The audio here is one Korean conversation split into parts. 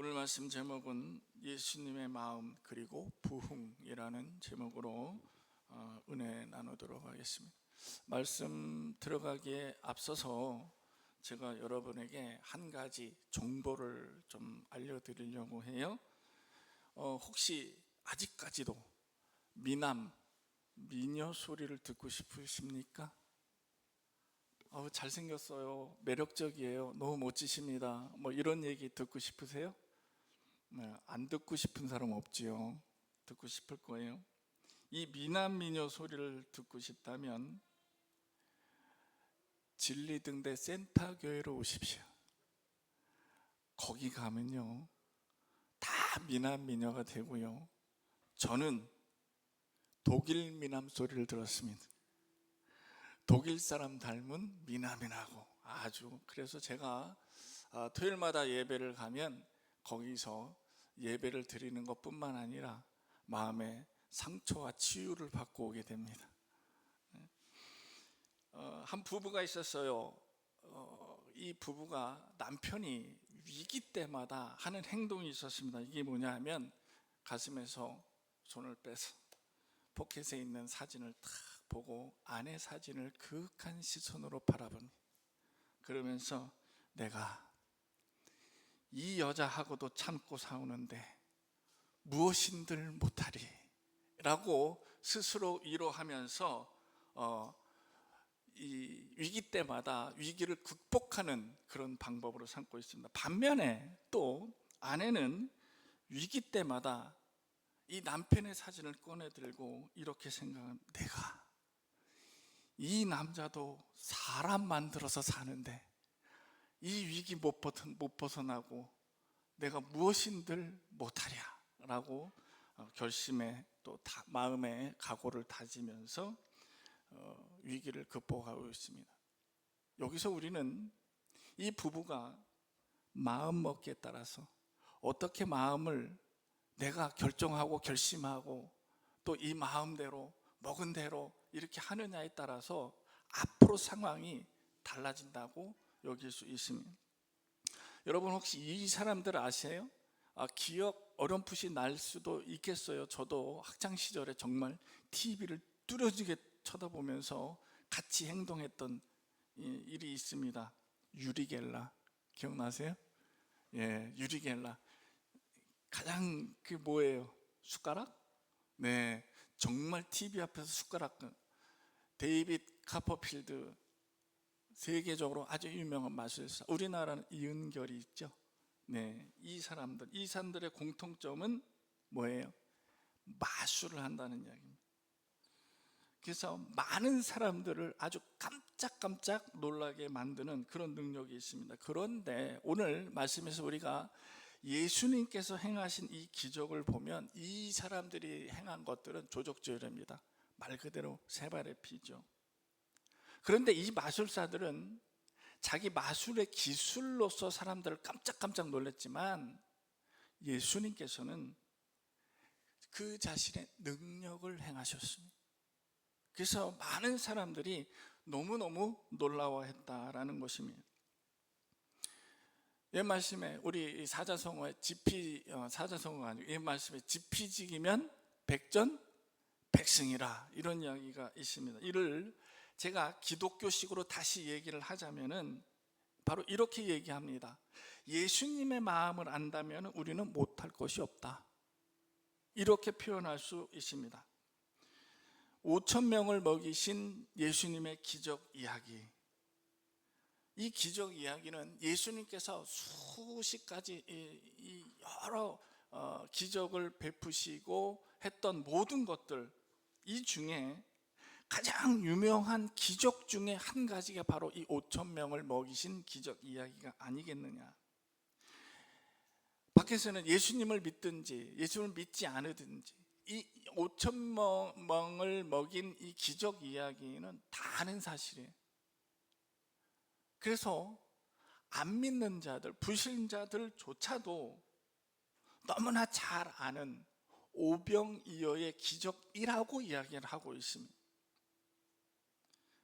오늘 말씀 제목은 예수님의 마음 그리고 부흥이라는 제목으로 은혜 나누도록 하겠습니다. 말씀 들어가기에 앞서서 제가 여러분에게 한 가지 정보를 좀 알려드리려고 해요. 혹시 아직까지도 미녀 소리를 듣고 싶으십니까? 잘생겼어요, 매력적이에요, 너무 멋지십니다, 뭐 이런 얘기 듣고 싶으세요? 안 듣고 싶은 사람 없지요. 듣고 싶을 거예요. 이 미녀 소리를 듣고 싶다면 진리등대 센터교회로 오십시오. 거기 가면요 다 미녀가 되고요, 저는 독일 미남 소리를 들었습니다. 독일 사람 닮은 미남이라고 아주. 그래서 제가 토요일마다 예배를 가면 거기서 예배를 드리는 것뿐만 아니라 마음의 상처와 치유를 받고 오게 됩니다. 한 부부가 있었어요. 이 부부가 남편이 위기 때마다 하는 행동이 있었습니다. 이게 뭐냐 하면 가슴에서 손을 빼서 포켓에 있는 사진을 탁 보고 아내 사진을 그윽한 시선으로 바라봅니다. 그러면서 내가 이 여자하고도 참고 싸우는데 무엇인들 못하리 라고 스스로 위로하면서 이 위기 때마다 위기를 극복하는 그런 방법으로 삼고 있습니다. 반면에 또 아내는 위기 때마다 이 남편의 사진을 꺼내 들고 이렇게 생각합니다. 내가 이 남자도 사람 만들어서 사는데 이 위기 못 벗어나고 내가 무엇인들 못하랴 라고 결심에 또 마음의 각오를 다지면서 위기를 극복하고 있습니다. 여기서 우리는 이 부부가 마음먹기에 따라서 어떻게 마음을 내가 결정하고 결심하고 또 이 마음대로 먹은 대로 이렇게 하느냐에 따라서 앞으로 상황이 달라진다고 여길 수 있습니다. 여러분 혹시 이 사람들 아세요? 기억 어렴풋이 날 수도 있겠어요. 저도 학창시절에 정말 TV를 뚜렷하게 쳐다보면서 같이 행동했던 일이 있습니다. 유리겔라 기억나세요? 예, 유리겔라. 가장 뭐예요? 숟가락? 네, 정말 TV 앞에서 숟가락. 데이빗 카퍼필드, 세계적으로 아주 유명한 마술사. 우리나라는 이은결이 있죠. 네, 이 사람들의 공통점은 뭐예요? 마술을 한다는 이야기입니다. 그래서 많은 사람들을 아주 깜짝깜짝 놀라게 만드는 그런 능력이 있습니다. 그런데 오늘 말씀에서 우리가 예수님께서 행하신 이 기적을 보면 이 사람들이 행한 것들은 조적조열입니다. 말 그대로 세 발의 피죠. 그런데 이 마술사들은 자기 마술의 기술로서 사람들을 깜짝깜짝 놀랐지만 예수님께서는 그 자신의 능력을 행하셨습니다. 그래서 많은 사람들이 너무너무 놀라워했다라는 것입니다. 옛 말씀에 우리 사자성어의 사자성어가 아니고 옛 말씀에 지피지기면 백전백승이라 이런 이야기가 있습니다. 이를 제가 기독교식으로 다시 얘기를 하자면은 바로 이렇게 얘기합니다. 예수님의 마음을 안다면 우리는 못할 것이 없다, 이렇게 표현할 수 있습니다. 5,000명을 먹이신 예수님의 기적 이야기, 이 기적 이야기는 예수님께서 수십 가지 여러 기적을 베푸시고 했던 모든 것들, 이 중에 가장 유명한 기적 중에 한 가지가 바로 이 5,000명을 먹이신 기적 이야기가 아니겠느냐. 밖에서는 예수님을 믿든지 예수님을 믿지 않으든지 이 5,000명을 먹인 이 기적 이야기는 다 아는 사실이에요. 그래서 안 믿는 자들, 불신자들조차도 너무나 잘 아는 오병이어의 기적이라고 이야기를 하고 있습니다.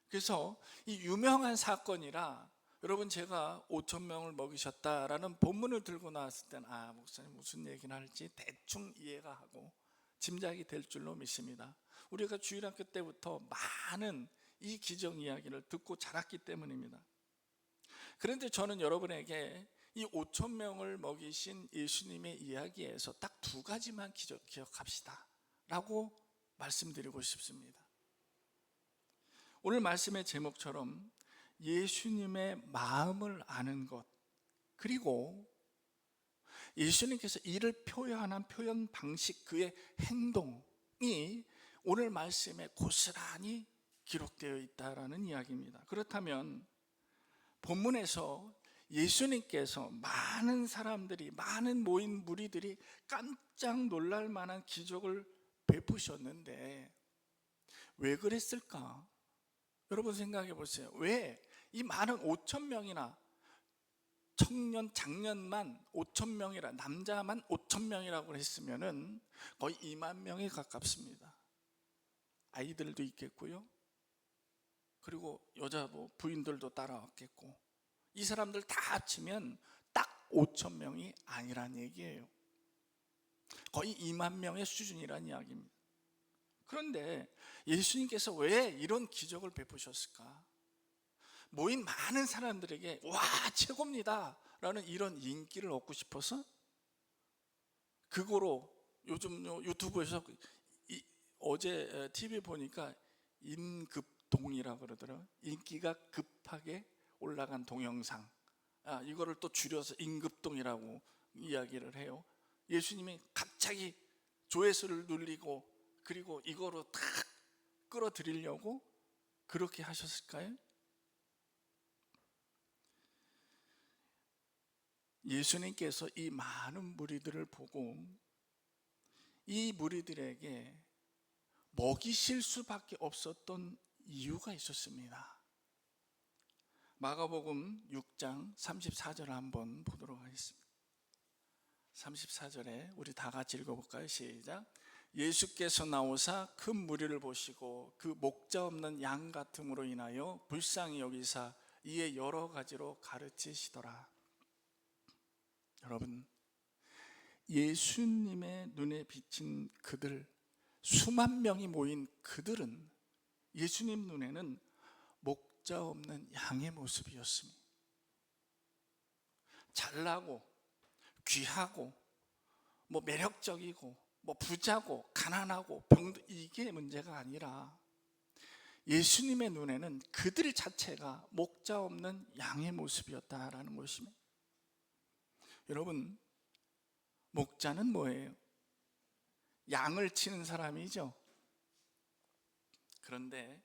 그래서 이 유명한 사건이라 여러분, 제가 5천 명을 먹이셨다라는 본문을 들고 나왔을 때는 목사님 무슨 얘기나 할지 대충 이해가 하고 짐작이 될 줄로 믿습니다. 우리가 주일학교 때부터 많은 이 기적 이야기를 듣고 자랐기 때문입니다. 그런데 저는 여러분에게 이 5천 명을 먹이신 예수님의 이야기에서 딱 두 가지만 기억합시다 라고 말씀드리고 싶습니다. 오늘 말씀의 제목처럼 예수님의 마음을 아는 것, 그리고 예수님께서 이를 표현한 표현 방식, 그의 행동이 오늘 말씀에 고스란히 기록되어 있다라는 이야기입니다. 그렇다면 본문에서 예수님께서 많은 사람들이, 많은 모인 무리들이 깜짝 놀랄 만한 기적을 베푸셨는데 왜 그랬을까? 여러분 생각해 보세요. 왜 이 많은 5천 명이나 청년, 장년만 5천 명이라, 남자만 5천 명이라고 했으면은 거의 2만 명에 가깝습니다. 아이들도 있겠고요. 그리고 여자 부인들도 따라왔겠고, 이 사람들 다 합치면 딱 5천 명이 아니란 얘기예요. 거의 2만 명의 수준이란 이야기입니다. 그런데 예수님께서 왜 이런 기적을 베푸셨을까? 모인 많은 사람들에게 와 최고입니다 라는 이런 인기를 얻고 싶어서? 그거로 요즘 유튜브에서 어제 TV 보니까 임급동이라고 그러더라고요. 인기가 급하게 올라간 동영상, 이거를 또 줄여서 임급동이라고 이야기를 해요. 예수님이 갑자기 조회수를 눌리고 그리고 이거로 탁 끌어들이려고 그렇게 하셨을까요? 예수님께서 이 많은 무리들을 보고 이 무리들에게 먹이실 수밖에 없었던 이유가 있었습니다. 마가복음 6장 34절을 한번 보도록 하겠습니다. 34절에 우리 다 같이 읽어볼까요? 시작. 예수께서 나오사 큰 무리를 보시고 그 목자 없는 양 같음으로 인하여 불쌍히 여기사 이에 여러 가지로 가르치시더라. 여러분, 예수님의 눈에 비친 그들, 수만 명이 모인 그들은 예수님 눈에는 목자 없는 양의 모습이었습니다. 잘나고 귀하고 매력적이고 부자고 가난하고 병도, 이게 문제가 아니라 예수님의 눈에는 그들 자체가 목자 없는 양의 모습이었다라는 것입니다. 여러분, 목자는 뭐예요? 양을 치는 사람이죠. 그런데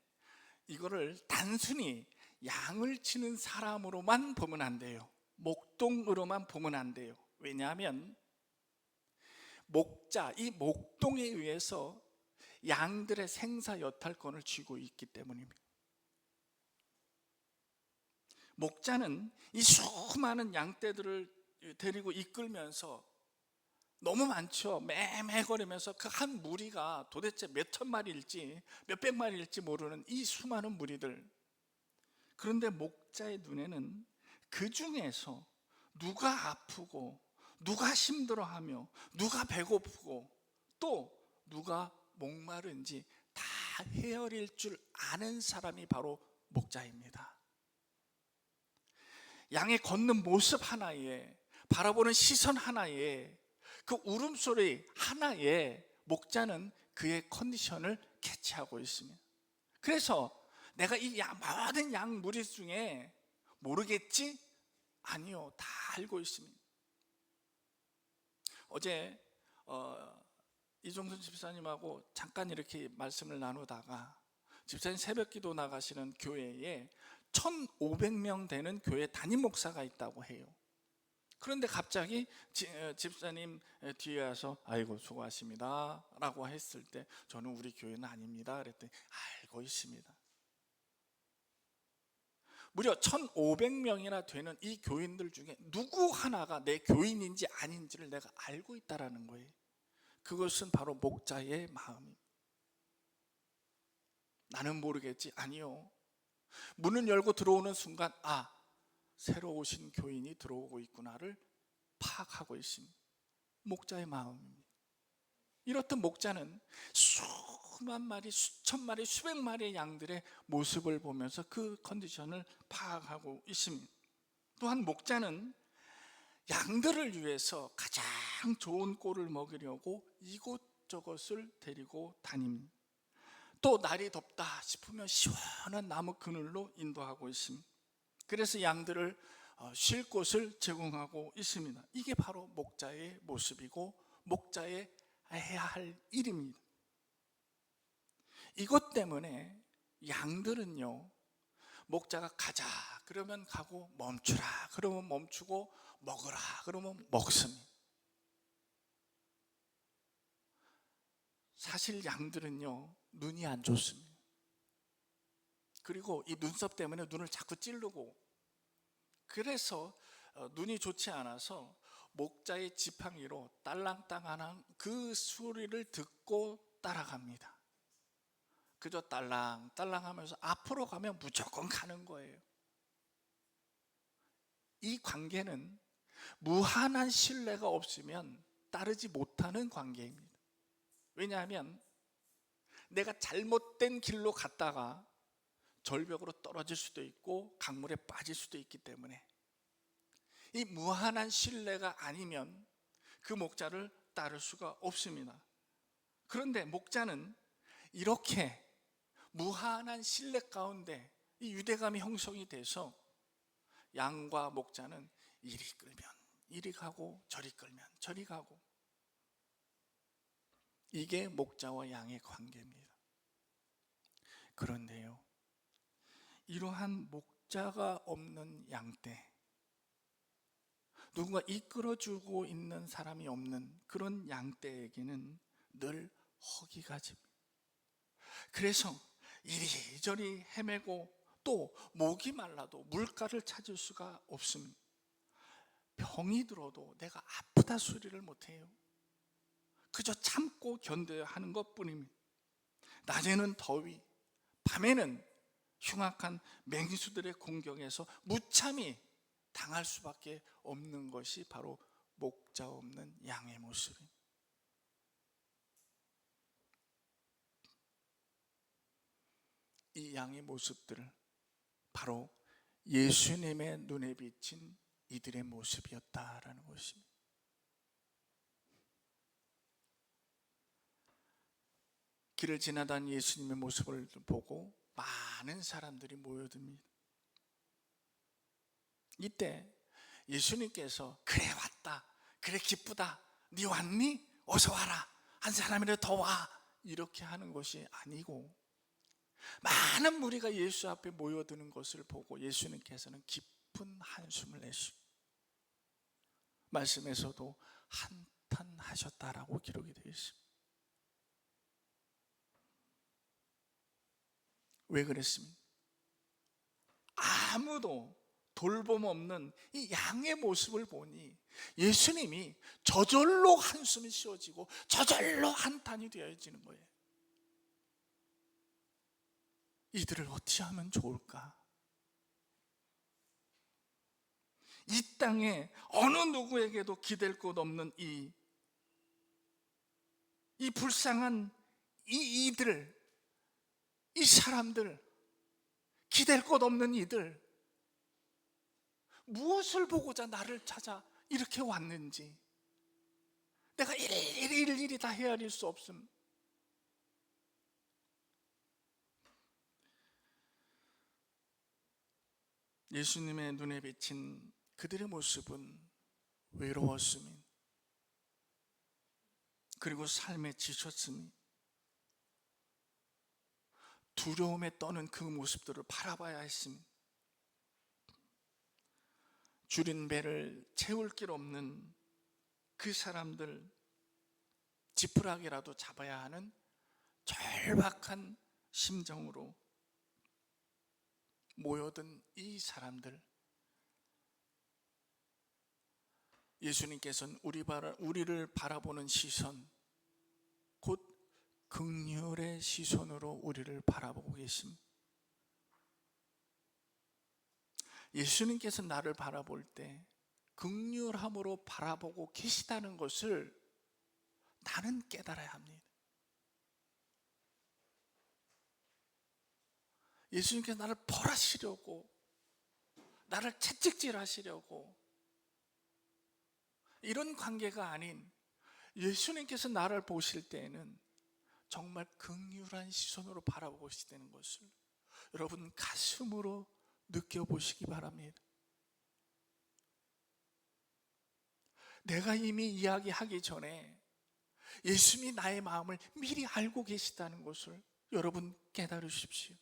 이거를 단순히 양을 치는 사람으로만 보면 안 돼요. 목동으로만 보면 안 돼요. 왜냐하면 목자, 이 목동에 의해서 양들의 생사 여탈권을 쥐고 있기 때문입니다. 목자는 이 수많은 양떼들을 데리고 이끌면서 너무 많죠. 매매거리면서 그 한 무리가 도대체 몇 천 마리일지 몇백 마리일지 모르는 이 수많은 무리들. 그런데 목자의 눈에는 그 중에서 누가 아프고 누가 힘들어하며 누가 배고프고 또 누가 목마른지 다 헤아릴 줄 아는 사람이 바로 목자입니다. 양의 걷는 모습 하나에, 바라보는 시선 하나에, 그 울음소리 하나에 목자는 그의 컨디션을 캐치하고 있습니다. 그래서 내가 이 모든 양 무리 중에 모르겠지? 아니요, 다 알고 있습니다. 어제 이종순 집사님하고 잠깐 이렇게 말씀을 나누다가 집사님 새벽기도 나가시는 교회에 1,500명 되는 교회 담임 목사가 있다고 해요. 그런데 갑자기 집사님 뒤에 와서 아이고 수고하십니다 라고 했을 때 저는 우리 교회는 아닙니다 그랬더니 알고 있습니다. 무려 1,500명이나 되는 이 교인들 중에 누구 하나가 내 교인인지 아닌지를 내가 알고 있다는 거예요. 그것은 바로 목자의 마음입니다. 나는 모르겠지? 아니요. 문을 열고 들어오는 순간 새로 오신 교인이 들어오고 있구나를 파악하고 있습니다. 목자의 마음입니다. 이렇듯 목자는 수만 마리, 수천 마리, 수백 마리의 양들의 모습을 보면서 그 컨디션을 파악하고 있습니다. 또한 목자는 양들을 위해서 가장 좋은 꼴을 먹이려고 이곳저곳을 데리고 다닙니다. 또 날이 덥다 싶으면 시원한 나무 그늘로 인도하고 있습니다. 그래서 양들을 쉴 곳을 제공하고 있습니다. 이게 바로 목자의 모습이고 목자의 해야 할 일입니다. 이것 때문에 양들은요, 목자가 가자 그러면 가고, 멈추라 그러면 멈추고, 먹으라 그러면 먹습니다. 사실 양들은요, 눈이 안 좋습니다. 그리고 이 눈썹 때문에 눈을 자꾸 찌르고, 그래서 눈이 좋지 않아서 목자의 지팡이로 딸랑딸랑하는 그 소리를 듣고 따라갑니다. 그저 딸랑딸랑 하면서 앞으로 가면 무조건 가는 거예요. 이 관계는 무한한 신뢰가 없으면 따르지 못하는 관계입니다. 왜냐하면 내가 잘못된 길로 갔다가 절벽으로 떨어질 수도 있고 강물에 빠질 수도 있기 때문에 이 무한한 신뢰가 아니면 그 목자를 따를 수가 없습니다. 그런데 목자는 이렇게 무한한 신뢰 가운데 이 유대감이 형성이 돼서 양과 목자는 이리 끌면 이리 가고 저리 끌면 저리 가고, 이게 목자와 양의 관계입니다. 그런데요, 이러한 목자가 없는 양떼, 누군가 이끌어주고 있는 사람이 없는 그런 양떼에게는 늘 허기가 집니다. 그래서 이리저리 헤매고 또 목이 말라도 물가를 찾을 수가 없습니다. 병이 들어도 내가 아프다 소리를 못해요. 그저 참고 견뎌야 하는 것뿐입니다. 낮에는 더위, 밤에는 흉악한 맹수들의 공격에서 무참히 당할 수밖에 없는 것이 바로 목자 없는 양의 모습입니다. 이 양의 모습들을 바로 예수님의 눈에 비친 이들의 모습이었다라는 것입니다. 길을 지나던 예수님의 모습을 보고 많은 사람들이 모여듭니다. 이때 예수님께서 그래 왔다, 그래 기쁘다, 네 왔니? 어서 와라, 한 사람이라도 더 와, 이렇게 하는 것이 아니고 많은 무리가 예수 앞에 모여드는 것을 보고 예수님께서는 깊은 한숨을 내십니다. 말씀에서도 한탄하셨다라고 기록이 되어 있습니다. 왜 그랬습니까? 아무도 돌봄 없는 이 양의 모습을 보니 예수님이 저절로 한숨이 쉬어지고 저절로 한탄이 되어지는 거예요. 이들을 어떻게 하면 좋을까? 이 땅에 어느 누구에게도 기댈 곳 없는 이 불쌍한 이들, 이 사람들, 기댈 곳 없는 이들, 무엇을 보고자 나를 찾아 이렇게 왔는지 내가 일일이 다 헤아릴 수 없음. 예수님의 눈에 비친 그들의 모습은 외로웠음이, 그리고 삶에 지쳤음이, 두려움에 떠는 그 모습들을 바라봐야 했습니다. 줄인 배를 채울 길 없는 그 사람들, 지푸라기라도 잡아야 하는 절박한 심정으로 모여든 이 사람들, 예수님께서는 우리를 바라보는 시선, 곧 긍휼의 시선으로 우리를 바라보고 계십니다. 예수님께서 나를 바라볼 때 긍휼함으로 바라보고 계시다는 것을 나는 깨달아야 합니다. 예수님께서 나를 벌하시려고, 나를 채찍질하시려고, 이런 관계가 아닌 예수님께서 나를 보실 때에는 정말 긍휼한 시선으로 바라보고 계시다는 것을 여러분 가슴으로 느껴보시기 바랍니다. 내가 이미 이야기하기 전에 예수님이 나의 마음을 미리 알고 계시다는 것을 여러분 깨달으십시오.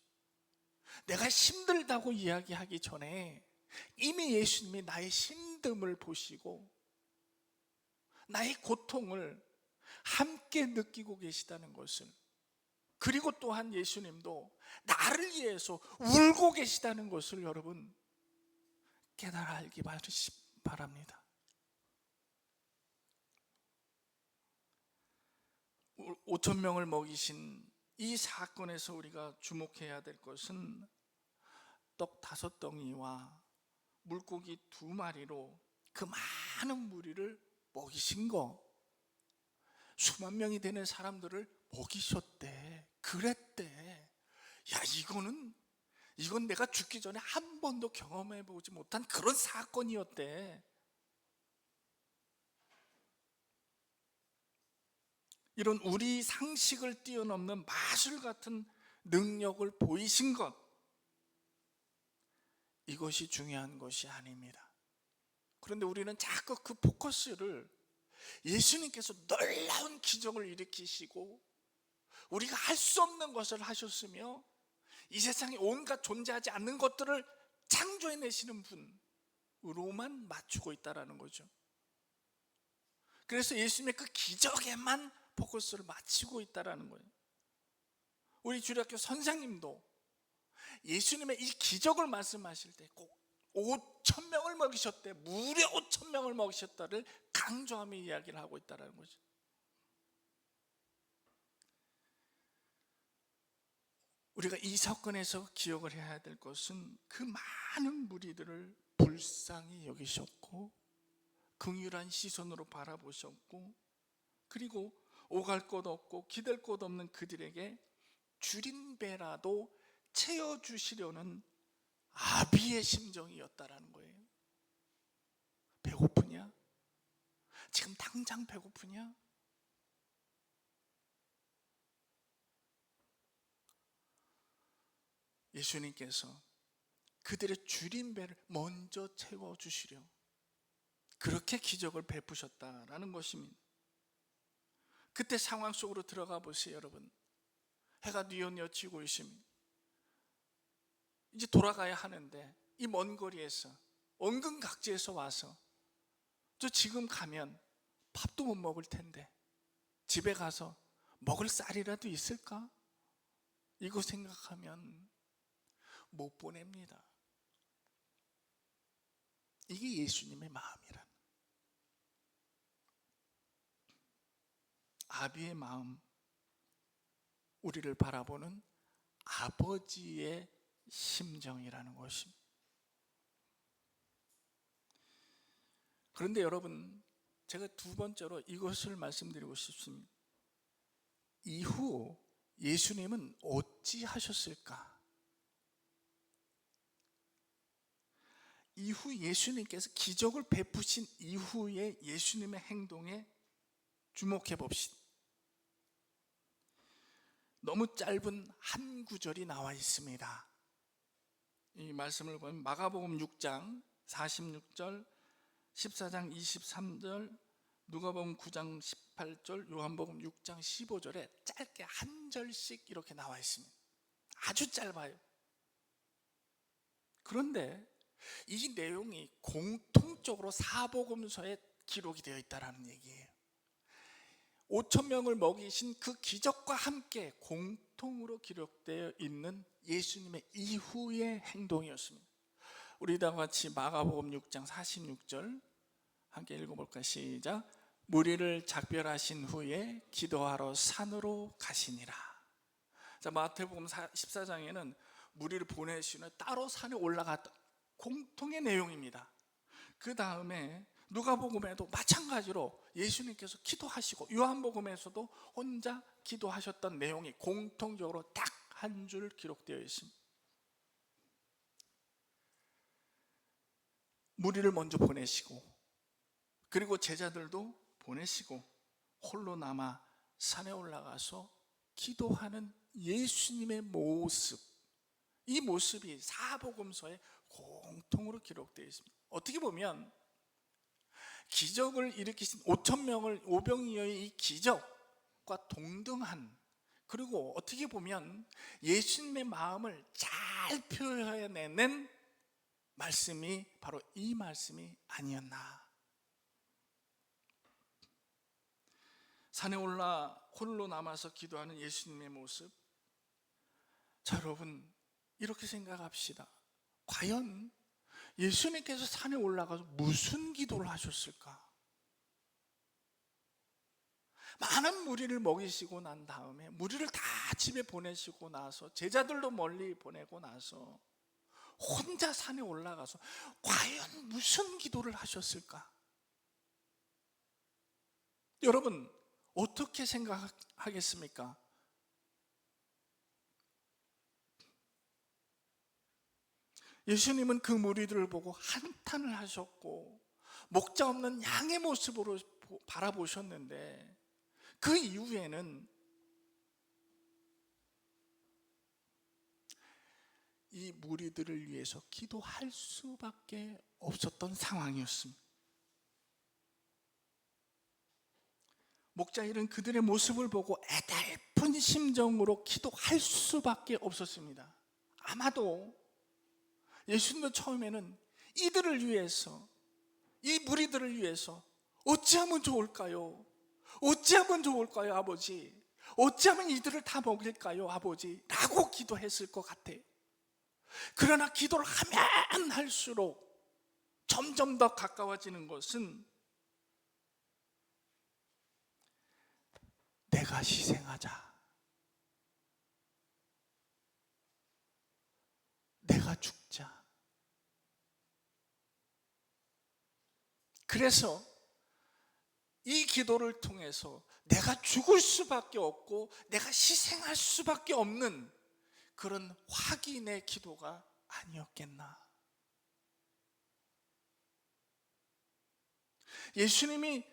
내가 힘들다고 이야기하기 전에 이미 예수님이 나의 힘듦을 보시고 나의 고통을 함께 느끼고 계시다는 것을, 그리고 또한 예수님도 나를 위해서 울고 계시다는 것을 여러분 깨달아 알기 바랍니다. 5,000명을 먹이신 이 사건에서 우리가 주목해야 될 것은 떡 5덩이와 물고기 2마리로 그 많은 무리를 먹이신 거, 수만 명이 되는 사람들을 먹이셨대. 그랬대. 야, 이건 내가 죽기 전에 한 번도 경험해 보지 못한 그런 사건이었대. 이런 우리 상식을 뛰어넘는 마술 같은 능력을 보이신 것, 이것이 중요한 것이 아닙니다. 그런데 우리는 자꾸 그 포커스를 예수님께서 놀라운 기적을 일으키시고 우리가 할 수 없는 것을 하셨으며 이 세상에 온갖 존재하지 않는 것들을 창조해내시는 분으로만 맞추고 있다는 거죠. 그래서 예수님의 그 기적에만 포커스를 맞추고 있다는 거예요. 우리 주일학교 선생님도 예수님의 이 기적을 말씀하실 때 꼭 5,000명을 먹이셨대, 무려 5,000명을 먹이셨다를 강조하며 이야기를 하고 있다는 거죠. 우리가 이 사건에서 기억을 해야 될 것은 그 많은 무리들을 불쌍히 여기셨고 긍휼한 시선으로 바라보셨고, 그리고 오갈 곳 없고 기댈 곳 없는 그들에게 줄인 배라도 채워주시려는 아비의 심정이었다라는 거예요. 배고프냐? 지금 당장 배고프냐? 예수님께서 그들의 줄인 배를 먼저 채워주시려 그렇게 기적을 베푸셨다라는 것입니다. 그때 상황 속으로 들어가 보세요. 여러분, 해가 뉘엿뉘엿 지고 있습니다. 이제 돌아가야 하는데 이 먼 거리에서 원근각지에서 와서 저 지금 가면 밥도 못 먹을 텐데 집에 가서 먹을 쌀이라도 있을까? 이거 생각하면 못 보냅니다. 이게 예수님의 마음이란, 아비의 마음, 우리를 바라보는 아버지의 심정이라는 것입니다. 그런데 여러분, 제가 두 번째로 이것을 말씀드리고 싶습니다. 이후 예수님은 어찌 하셨을까? 이후 예수님께서 기적을 베푸신 이후의 예수님의 행동에 주목해 봅시다. 너무 짧은 한 구절이 나와 있습니다. 이 말씀을 보면 마가복음 6장 46절, 14장 23절, 누가복음 9장 18절, 요한복음 6장 15절에 짧게 한 절씩 이렇게 나와 있습니다. 아주 짧아요. 그런데 이 내용이 공통적으로 사복음서에 기록이 되어 있다는 얘기예요. 5,000명을 먹이신 그 기적과 함께 공통으로 기록되어 있는 예수님의 이후의 행동이었습니다. 우리 다 같이 마가복음 6장 46절 함께 읽어볼까? 시작. 무리를 작별하신 후에 기도하러 산으로 가시니라. 자, 마태복음 14장에는 무리를 보내신 후에 따로 산에 올라갔다, 공통의 내용입니다. 그 다음에 누가복음에도 마찬가지로 예수님께서 기도하시고 요한복음에서도 혼자 기도하셨던 내용이 공통적으로 딱 한 줄 기록되어 있습니다. 무리를 먼저 보내시고 그리고 제자들도 보내시고 홀로 남아 산에 올라가서 기도하는 예수님의 모습, 이 모습이 사복음서에 공통으로 기록되어 있습니다. 어떻게 보면 기적을 일으키신 5,000명을 오병이어의 이 기적과 동등한, 그리고 어떻게 보면 예수님의 마음을 잘 표현해낸 말씀이 바로 이 말씀이 아니었나. 산에 올라 홀로 남아서 기도하는 예수님의 모습, 자 여러분 이렇게 생각합시다. 과연 예수님께서 산에 올라가서 무슨 기도를 하셨을까? 많은 무리를 먹이시고 난 다음에 무리를 다 집에 보내시고 나서 제자들도 멀리 보내고 나서 혼자 산에 올라가서 과연 무슨 기도를 하셨을까? 여러분 어떻게 생각하겠습니까? 예수님은 그 무리들을 보고 한탄을 하셨고 목자 없는 양의 모습으로 바라보셨는데 그 이후에는 이 무리들을 위해서 기도할 수밖에 없었던 상황이었습니다. 목자일은 그들의 모습을 보고 애달픈 심정으로 기도할 수밖에 없었습니다. 아마도 예수님도 처음에는 이들을 위해서, 이 무리들을 위해서 어찌하면 좋을까요? 어찌하면 좋을까요, 아버지? 어찌하면 이들을 다 먹일까요, 아버지? 라고 기도했을 것 같아요. 그러나 기도를 하면 할수록 점점 더 가까워지는 것은 내가 희생하자, 내가 죽자. 그래서 이 기도를 통해서 내가 죽을 수밖에 없고 내가 희생할 수밖에 없는 그런 확인의 기도가 아니었겠나. 예수님이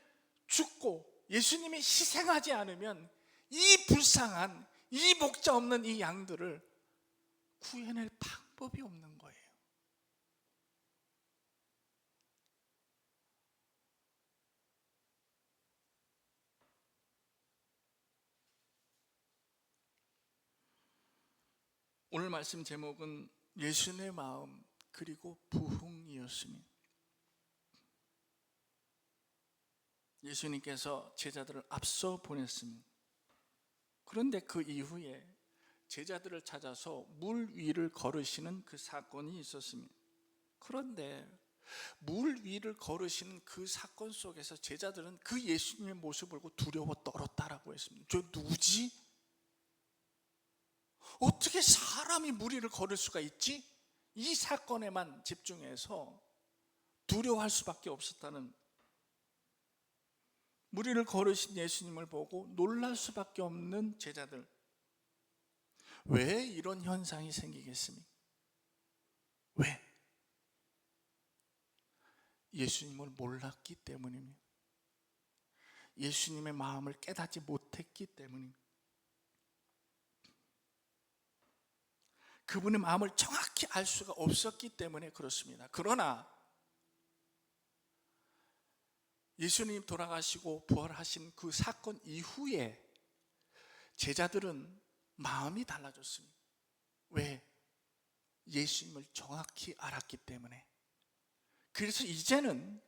죽고 예수님이 희생하지 않으면 이 불쌍한, 이 목자 없는 이 양들을 구해낼 방법이 없는 거예요. 오늘 말씀 제목은 예수님의 마음 그리고 부흥이었습니다. 예수님께서 제자들을 앞서 보냈습니다. 그런데 그 이후에 제자들을 찾아서 물 위를 걸으시는 그 사건이 있었습니다. 그런데 물 위를 걸으시는 그 사건 속에서 제자들은 그 예수님의 모습을 보고 두려워 떨었다라고 했습니다. 저 누구지? 어떻게 사람이 물 위를 걸을 수가 있지? 이 사건에만 집중해서 두려워할 수밖에 없었다는, 물 위를 걸으신 예수님을 보고 놀랄 수밖에 없는 제자들. 왜 이런 현상이 생기겠습니까? 왜? 예수님을 몰랐기 때문입니다. 예수님의 마음을 깨닫지 못했기 때문입니다. 그분의 마음을 정확히 알 수가 없었기 때문에 그렇습니다. 그러나 예수님 돌아가시고 부활하신 그 사건 이후에 제자들은 마음이 달라졌습니다. 왜? 예수님을 정확히 알았기 때문에. 그래서 이제는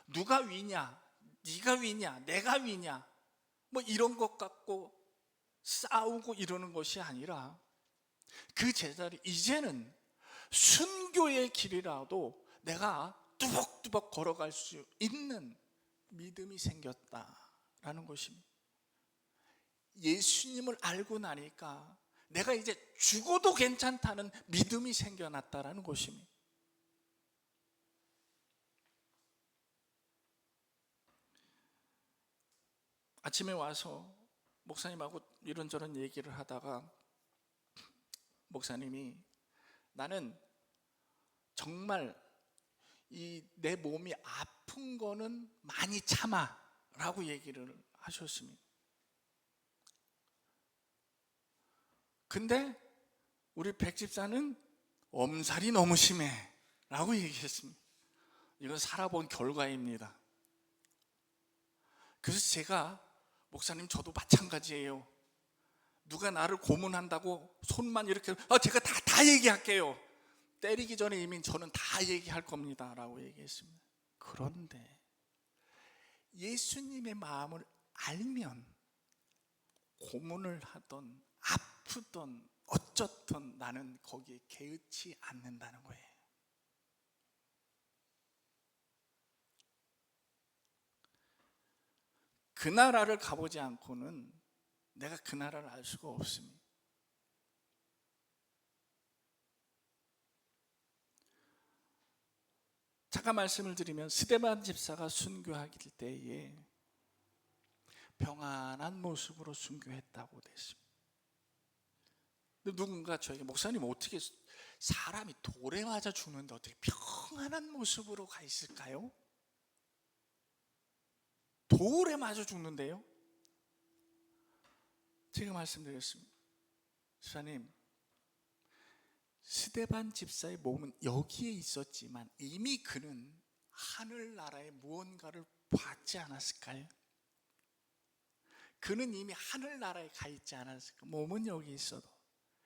누가 위냐, 네가 위냐, 내가 위냐 뭐 이런 것 갖고 싸우고 이러는 것이 아니라 그 제자들이 이제는 순교의 길이라도 내가 뚜벅뚜벅 걸어갈 수 있는 믿음이 생겼다라는 것입니다. 예수님을 알고 나니까 내가 이제 죽어도 괜찮다는 믿음이 생겨났다라는 것입니다. 아침에 와서 목사님하고 이런저런 얘기를 하다가 목사님이 나는 정말 내 몸이 아픈 거는 많이 참아 라고 얘기를 하셨습니다. 근데 우리 백 집사는 엄살이 너무 심해 라고 얘기했습니다. 이건 살아본 결과입니다. 그래서 제가 목사님 저도 마찬가지예요. 누가 나를 고문한다고 손만 이렇게 제가 다 얘기할게요. 때리기 전에 이미 저는 다 얘기할 겁니다 라고 얘기했습니다. 그런데 예수님의 마음을 알면 고문을 하던 아프던 어쩌던 나는 거기에 개의치 않는다는 거예요. 그 나라를 가보지 않고는 내가 그 나라를 알 수가 없습니다. 잠깐 말씀을 드리면 스데반 집사가 순교하길 때에 평안한 모습으로 순교했다고 됐습니다. 근데 누군가 저에게 목사님 어떻게 사람이 돌에 맞아 죽는데 어떻게 평안한 모습으로 가 있을까요? 돌에 맞아 죽는데요? 제가 말씀드렸습니다. 집사님, 스데반 집사의 몸은 여기에 있었지만 이미 그는 하늘나라의 무언가를 봤지 않았을까요? 그는 이미 하늘나라에 가 있지 않았을까? 몸은 여기 있어도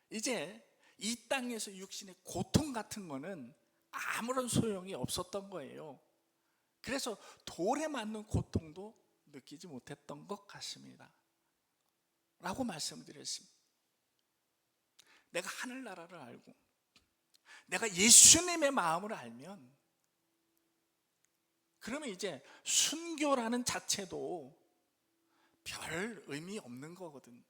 이제 이 땅에서 육신의 고통 같은 거는 아무런 소용이 없었던 거예요. 그래서 돌에 맞는 고통도 느끼지 못했던 것 같습니다 라고 말씀드렸습니다. 내가 하늘나라를 알고 내가 예수님의 마음을 알면 그러면 이제 순교라는 자체도 별 의미 없는 거거든.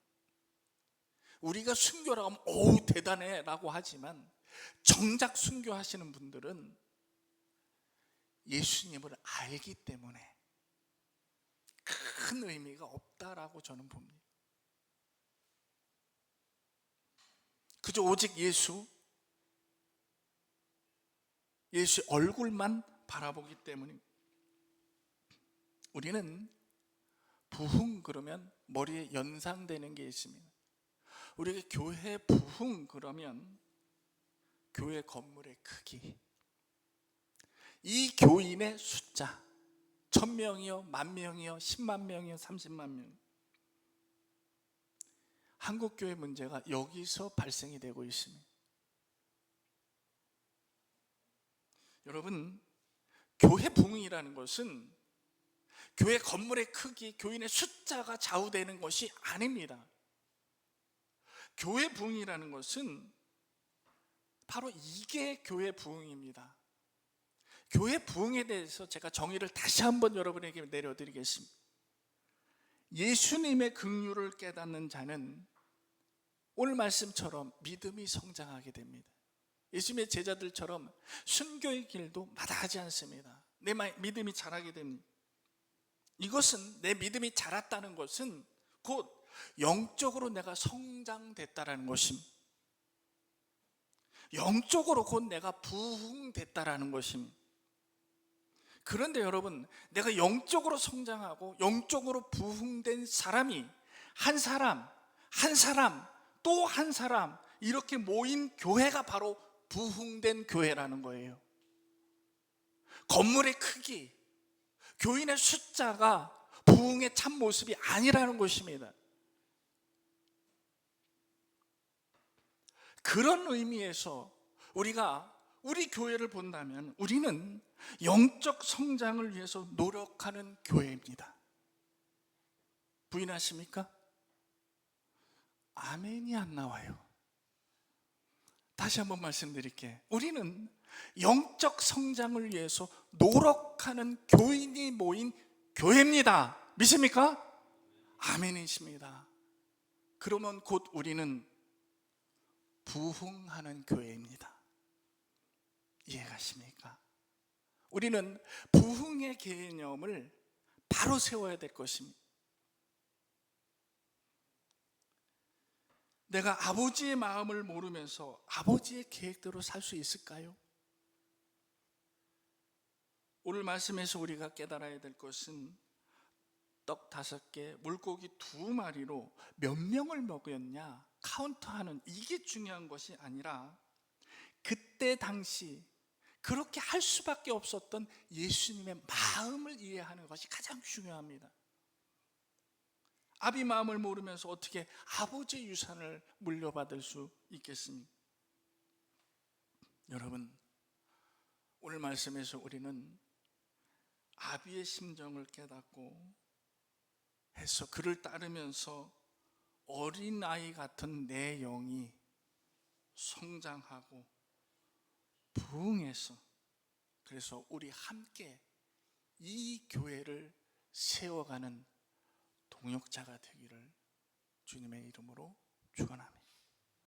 우리가 순교라고 하면 어우 대단해 라고 하지만 정작 순교하시는 분들은 예수님을 알기 때문에 큰 의미가 없다라고 저는 봅니다. 그저 오직 예수의 얼굴만 바라보기 때문입니다. 우리는 부흥 그러면 머리에 연상되는 게 있습니다. 우리가 교회 부흥 그러면 교회 건물의 크기, 이 교인의 숫자 1000명이요, 10,000명이요, 10만 명이요, 30만 명. 한국교회 문제가 여기서 발생이 되고 있습니다. 여러분, 교회 부흥이라는 것은 교회 건물의 크기, 교인의 숫자가 좌우되는 것이 아닙니다. 교회 부흥이라는 것은 바로 이게 교회 부흥입니다. 교회 부흥에 대해서 제가 정의를 다시 한번 여러분에게 내려드리겠습니다. 예수님의 긍휼을 깨닫는 자는 오늘 말씀처럼 믿음이 성장하게 됩니다. 예수님의 제자들처럼 순교의 길도 마다하지 않습니다. 내 믿음이 자라게 됩니다. 이것은 내 믿음이 자랐다는 것은 곧 영적으로 내가 성장됐다라는 것입니다. 영적으로 곧 내가 부흥됐다라는 것입니다. 그런데 여러분, 내가 영적으로 성장하고 영적으로 부흥된 사람이 한 사람, 또 한 사람 이렇게 모인 교회가 바로 부흥된 교회라는 거예요. 건물의 크기, 교인의 숫자가 부흥의 참 모습이 아니라는 것입니다. 그런 의미에서 우리가 우리 교회를 본다면 우리는 영적 성장을 위해서 노력하는 교회입니다. 부인하십니까? 아멘이 안 나와요. 다시 한번 말씀드릴게요. 우리는 영적 성장을 위해서 노력하는 교인이 모인 교회입니다. 믿습니까? 아멘이십니다. 그러면 곧 우리는 부흥하는 교회입니다. 이해가십니까? 우리는 부흥의 개념을 바로 세워야 될 것입니다. 내가 아버지의 마음을 모르면서 아버지의 계획대로 살 수 있을까요? 오늘 말씀에서 우리가 깨달아야 될 것은 떡 5개, 물고기 2마리로 몇 명을 먹였냐 카운트하는 이게 중요한 것이 아니라 그때 당시 그렇게 할 수밖에 없었던 예수님의 마음을 이해하는 것이 가장 중요합니다. 아비 마음을 모르면서 어떻게 아버지의 유산을 물려받을 수 있겠습니까? 여러분, 오늘 말씀에서 우리는 아비의 심정을 깨닫고 해서 그를 따르면서 어린아이 같은 내 영이 성장하고 부흥해서 그래서 우리 함께 이 교회를 세워가는 동역자가 되기를 주님의 이름으로